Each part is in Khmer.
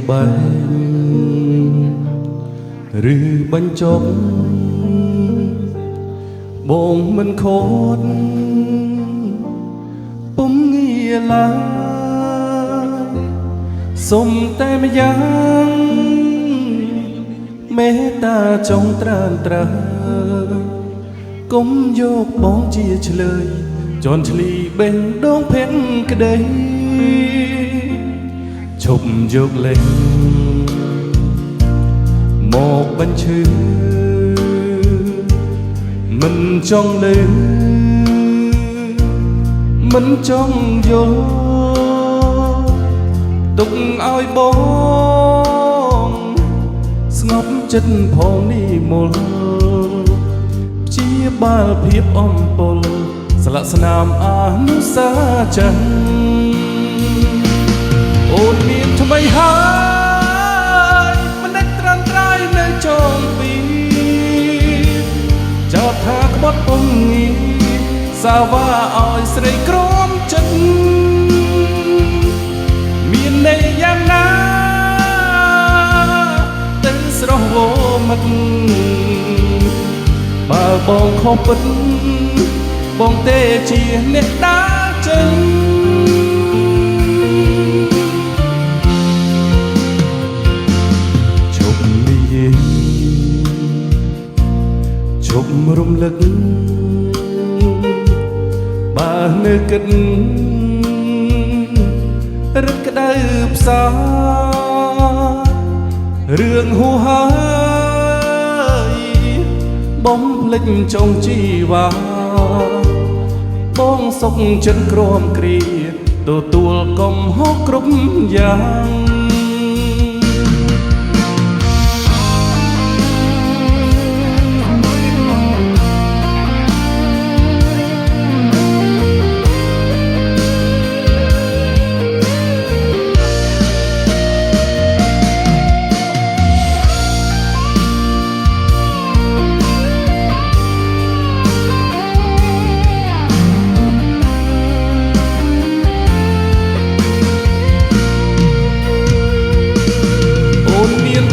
បែងឬបញ្ចប់បងមិនខត់ពុំងាឡើយសុំតែម្យ៉ាងមេត្តាចងត្រានត្រើយកុំយកបងជាឆ្លើយជន់ឆ្លីបេះដូងភេទក្តីឈប់យកលេងមកបញ្ឈឺមិនចង់លឺមិនចង់យល់ទុកឲ្យបងស្ងប់ចិត្តផងនេះមូលជាបាលភាពអំពលស្លាកស្នាមអនុស្សាចិនអូនមានថ្មីហើយមិនដាច់ត្រាំត្រៃនៅចុងពីចោទថាក្បត់ពងងារសាវ៉ាឲ្យស្រីក្រមចិត្តមានន័យយ៉ាងណាទៅស្រស់វមិត្តបើបងខុសពិតបងទេជាអ្នកដើរចេញជប់និយាយជប់រំលឹកបើនៅគិតរឹកក្តៅផ្សារឿងហួហើយបំភ្លេចចុងជីវ៉ាបងសុខចិត្តក្រមគ្រាទទួលកំហុសគ្រប់យ៉ាង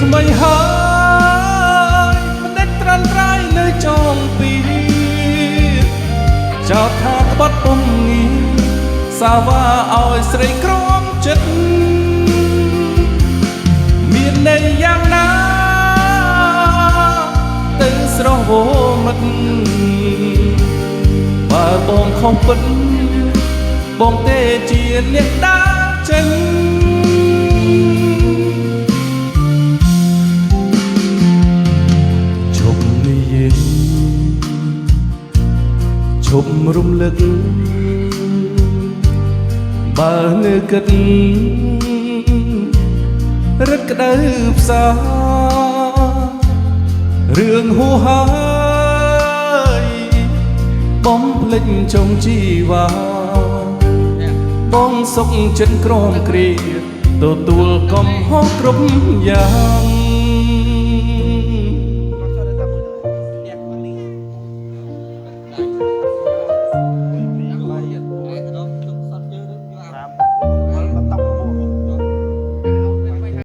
ថ្មីហើយមិនដាច់ត្រាំត្រៃនៅចុងពីចោទថាក្បត់ពំងារសាវ៉ាឲ្យស្រីក្រមចិត្តមានន័យយ៉ាងណាទៅស្រស់វមិត្តបើបងខុសពិតបងទេជាអ្នកដើរចេញជប់រំលឹកបើនៅគិតរឹកក្តៅផ្សារឿងហួហើយបំភ្លេចចុងជីវ៉ាបងសុខចិត្តក្រមគ្រាទទួលកំហុសគ្រប់យ៉ាង